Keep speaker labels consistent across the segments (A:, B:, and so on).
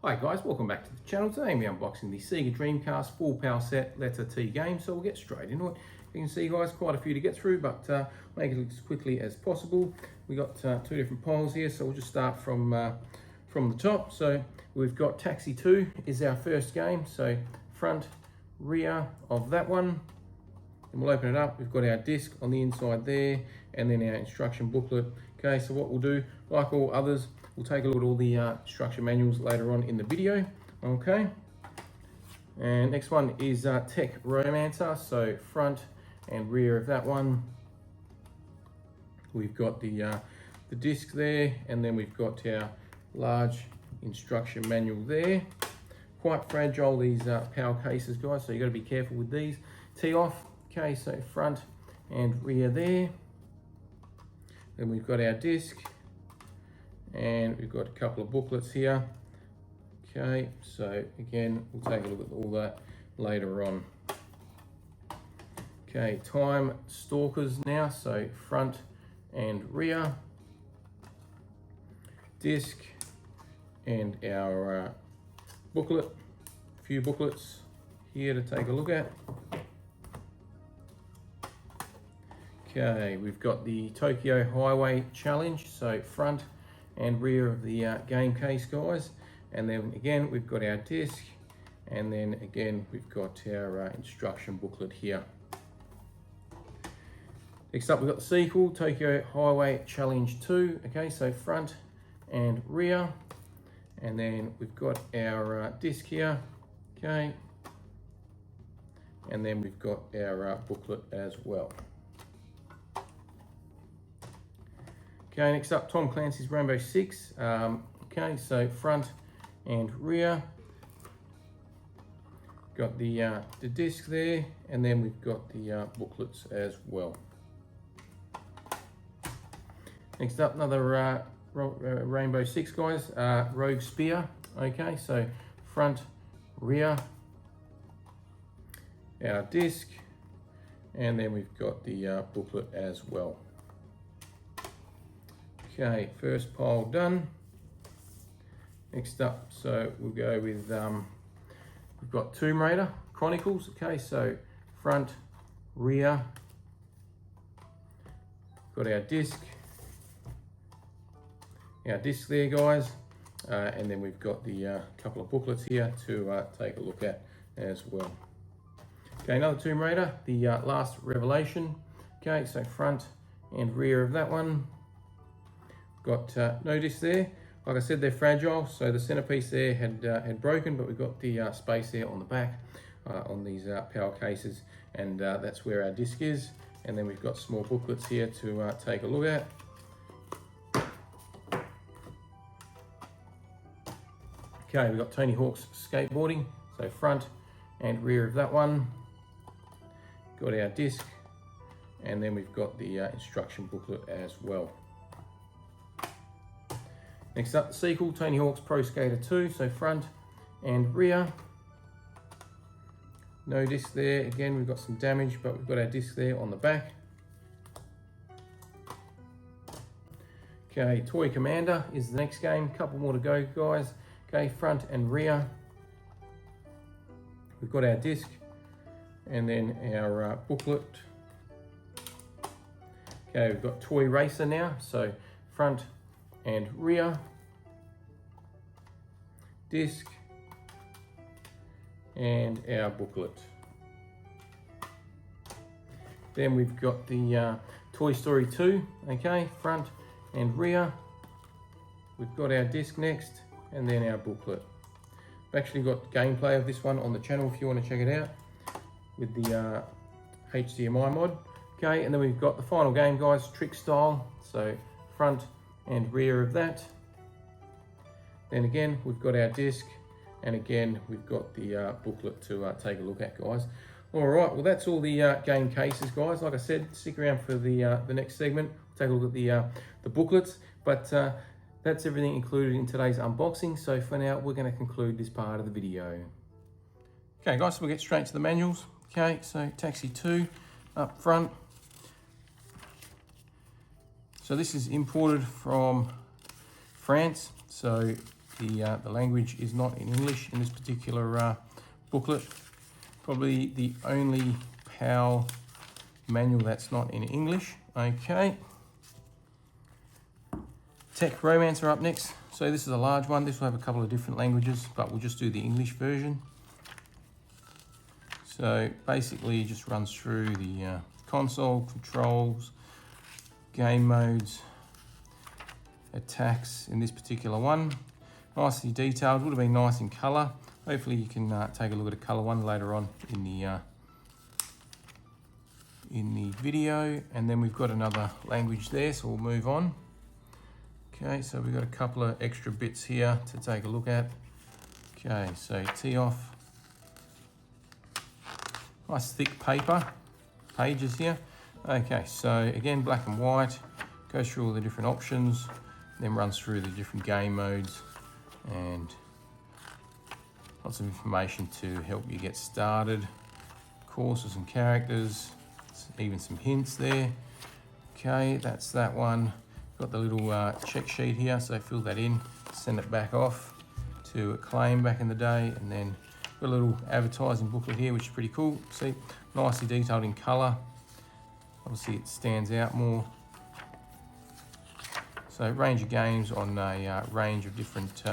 A: Hi guys, welcome back to the channel. Today we're unboxing the Sega Dreamcast PAL Set letter T game, so we'll get straight into it. You can see guys, quite a few to get through, but make it as quickly as possible. We got two different piles here, so we'll just start from the top. So we've got Taxi 2 is our first game, so front, rear of that one. And we'll open it up. We've got our disc on the inside there, and then our instruction booklet. Okay, so what we'll do, like all others, we'll take a look at all the instruction manuals later on in the video. Okay, and next one is Tech Romancer, so front and rear of that one. We've got the disc there, and then we've got our large instruction manual there. Quite fragile, these PAL cases, guys, so you've got to be careful with these. Tee off. Okay, so front and rear there. Then we've got our disc, and we've got a couple of booklets here. Okay, so again, we'll take a look at all that later on. Okay, time stalkers now, so front and rear, disc, and our booklet. A few booklets here to take a look at. Okay, we've got the Tokyo Highway Challenge, so front and rear of the game case, guys. And then again, we've got our disc, and then again, we've got our instruction booklet here. Next up, we've got the sequel, Tokyo Highway Challenge 2. Okay, so front and rear. And then we've got our disc here, okay. And then we've got our booklet as well. Okay, next up, Tom Clancy's Rainbow Six. Okay, so front and rear. Got the disc there, and then we've got the booklets as well. Next up, another Rainbow Six, guys. Rogue Spear. Okay, so front, rear, our disc, and then we've got the booklet as well. Okay, first pile done. Next up, so we'll go with, we've got Tomb Raider Chronicles. Okay, so front, rear, got our disc there, guys, and then we've got the couple of booklets here to take a look at as well. Okay, another Tomb Raider, the Last Revelation. Okay, so front and rear of that one. Got no disc there. Like I said, they're fragile, so the centerpiece there had broken, but we've got the space there on the back on these PAL cases, and that's where our disc is. And then we've got small booklets here to take a look at. Okay, we've got Tony Hawk's Skateboarding, so front and rear of that one. Got our disc, and then we've got the instruction booklet as well. Next up, the sequel, Tony Hawk's Pro Skater 2, so front and rear. No disc there. Again, we've got some damage, but we've got our disc there on the back. Okay, Toy Commander is the next game. Couple more to go, guys. Okay, front and rear. We've got our disc, and then our booklet. Okay, we've got Toy Racer now, so front and rear, disc, and our booklet. Then we've got the Toy Story 2, okay, front and rear. We've got our disc next, and then our booklet. We've actually got gameplay of this one on the channel if you want to check it out with the HDMI mod. Okay, and then we've got the final game, guys, Trick Style, so front and rear of that. Then again, we've got our disc, and again, we've got the booklet to take a look at, guys. All right, well, that's all the game cases, guys. Like I said, stick around for the next segment. We'll take a look at the booklets, but that's everything included in today's unboxing. So for now, we're going to conclude this part of the video. Okay, guys, so we'll get straight to the manuals. Okay, so Taxi 2 up front. So this is imported from France. So the language is not in English in this particular booklet. Probably the only PAL manual that's not in English. Okay. Tech Romance are up next. So this is a large one. This will have a couple of different languages, but we'll just do the English version. So basically it just runs through the console, controls, game modes, attacks in this particular one. Nicely detailed, would have been nice in colour. Hopefully you can take a look at a colour one later on in the video. And then we've got another language there, so we'll move on. Okay, so we've got a couple of extra bits here to take a look at. Okay, so tee off. Nice thick paper, pages here. Okay, so again, black and white, goes through all the different options, then runs through the different game modes and lots of information to help you get started. Courses and characters, even some hints there. Okay, that's that one. Got the little check sheet here, so fill that in, send it back off to Acclaim back in the day, and then got a little advertising booklet here, which is pretty cool. See, nicely detailed in colour. Obviously it stands out more. So range of games on a range of different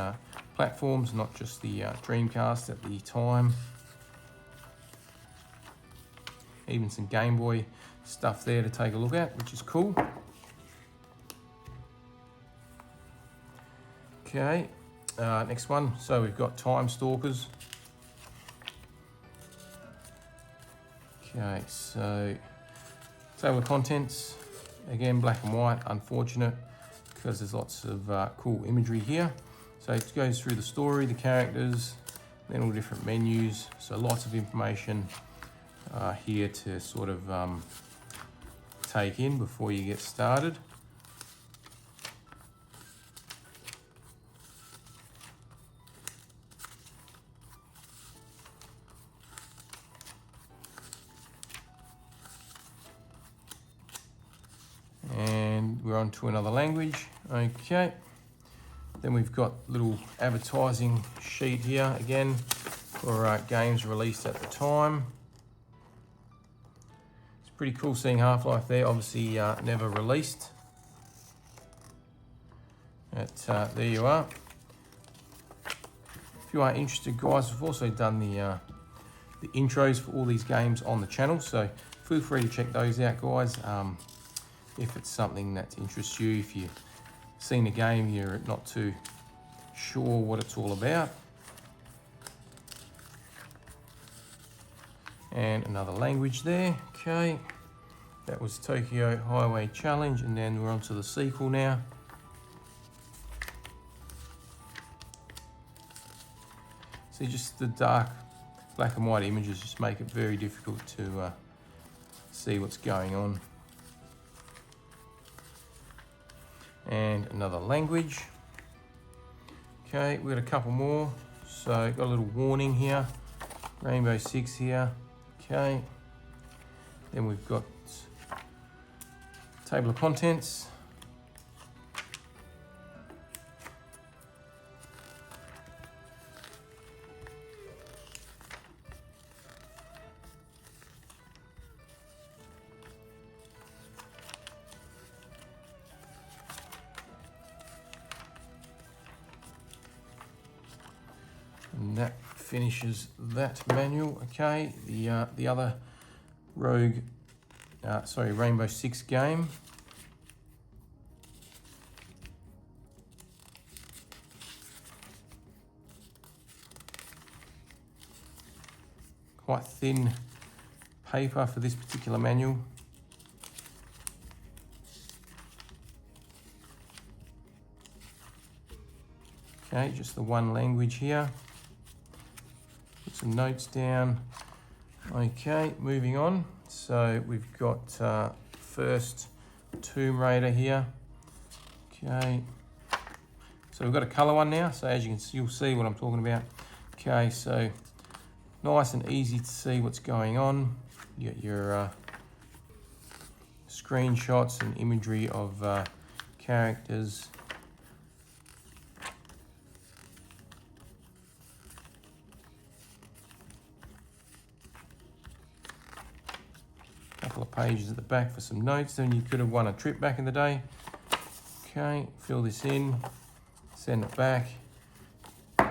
A: platforms, not just the Dreamcast at the time. Even some Game Boy stuff there to take a look at, which is cool. Okay, next one. So we've got Time Stalkers. Okay, so table of contents, again black and white, unfortunate because there's lots of cool imagery here. So it goes through the story, the characters, then all different menus. So lots of information here to sort of take in before you get started. And we're on to another language. Okay. Then we've got little advertising sheet here again for games released at the time. It's pretty cool seeing Half-Life there, obviously never released. But there you are. If you are interested, guys, we've also done the intros for all these games on the channel, so feel free to check those out, guys. If it's something that interests you, if you've seen a game, you're not too sure what it's all about. And another language there, okay. That was Tokyo Highway Challenge, and then we're on to the sequel now. See, just the dark black and white images just make it very difficult to see what's going on. And another language. Okay, we've got a couple more. So got a little warning here. Rainbow Six here. Okay. Then we've got table of contents. And that finishes that manual. Okay, the other Rainbow Six game. Quite thin paper for this particular manual. Okay, just the one language here. Put some notes down. Okay, moving on. So we've got first Tomb Raider here. Okay, so we've got a color one now. So as you can see, you'll see what I'm talking about. Okay, so nice and easy to see what's going on. You get your screenshots and imagery of characters. couple of pages at the back for some notes. Then you could have won a trip back in the day. Okay, fill this in, send it back. You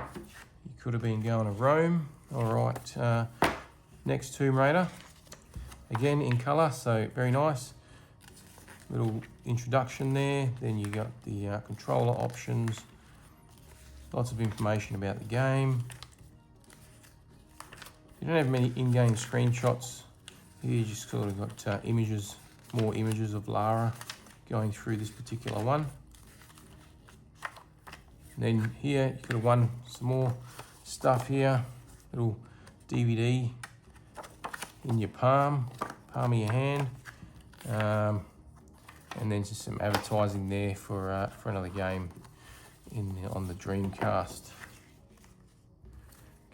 A: could have been going to Rome. All right, next Tomb Raider, again in colour, so very nice. Little introduction there. Then you got the controller options, lots of information about the game. You don't have many in-game screenshots. Here you just sort of got images, more images of Lara going through this particular one. And then here you could have won some more stuff here. Little DVD in your palm of your hand. And then just some advertising there for another game on the Dreamcast.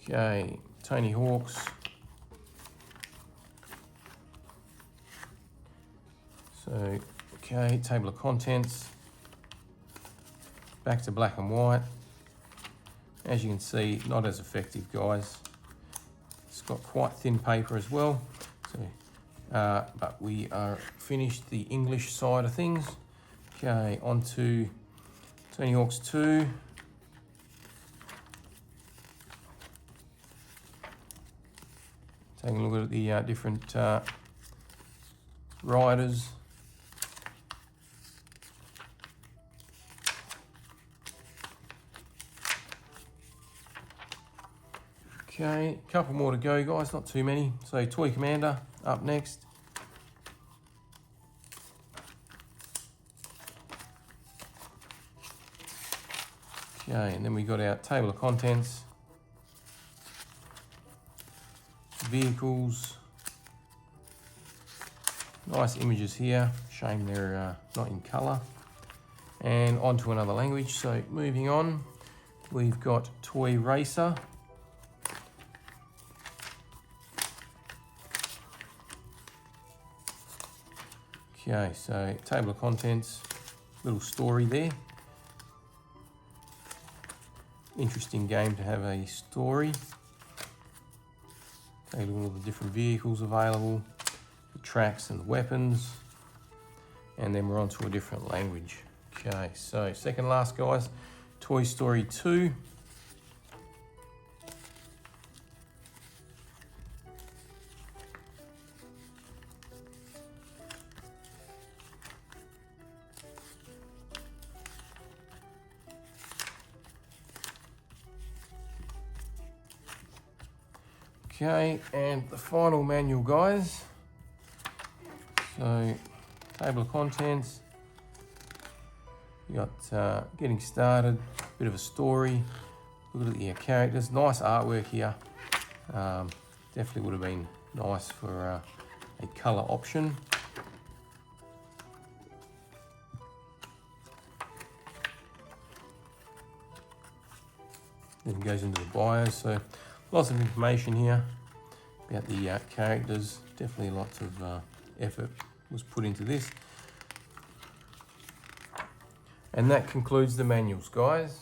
A: Okay, Tony Hawk's. So, okay, table of contents. Back to black and white. As you can see, not as effective, guys. It's got quite thin paper as well. So, but we are finished the English side of things. Okay, on to Tony Hawk's 2. Taking a look at the different riders. Okay, a couple more to go, guys, not too many. So Toy Commander up next. Okay, and then we got our table of contents, vehicles, nice images here. Shame they're not in colour. And on to another language. So moving on, we've got Toy Racer. Okay, so table of contents, little story there. Interesting game to have a story. Take a look at all the different vehicles available, the tracks and the weapons, and then we're on to a different language. Okay, so second last, guys, Toy Story 2. Okay, and the final manual, guys. So, table of contents. You got getting started, bit of a story. Look at the characters, nice artwork here. Definitely would have been nice for a colour option. Then it goes into the bios, so lots of information here about the characters. Definitely lots of effort was put into this. And that concludes the manuals, guys.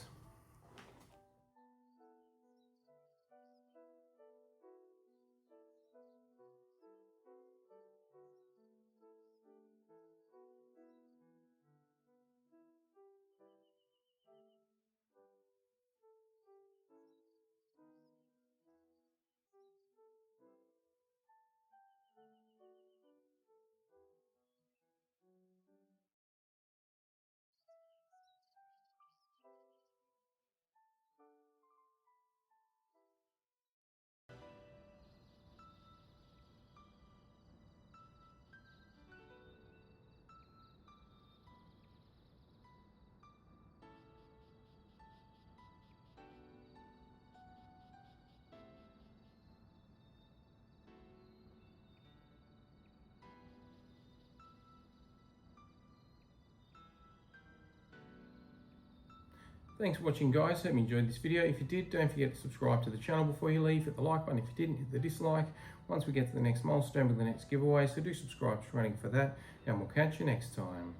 A: Thanks for watching, guys. Hope you enjoyed this video. If you did, don't forget to subscribe to the channel before you leave. Hit the like button if you didn't, hit the dislike. Once we get to the next milestone with the next giveaway, so do subscribe to running for that, and we'll catch you next time.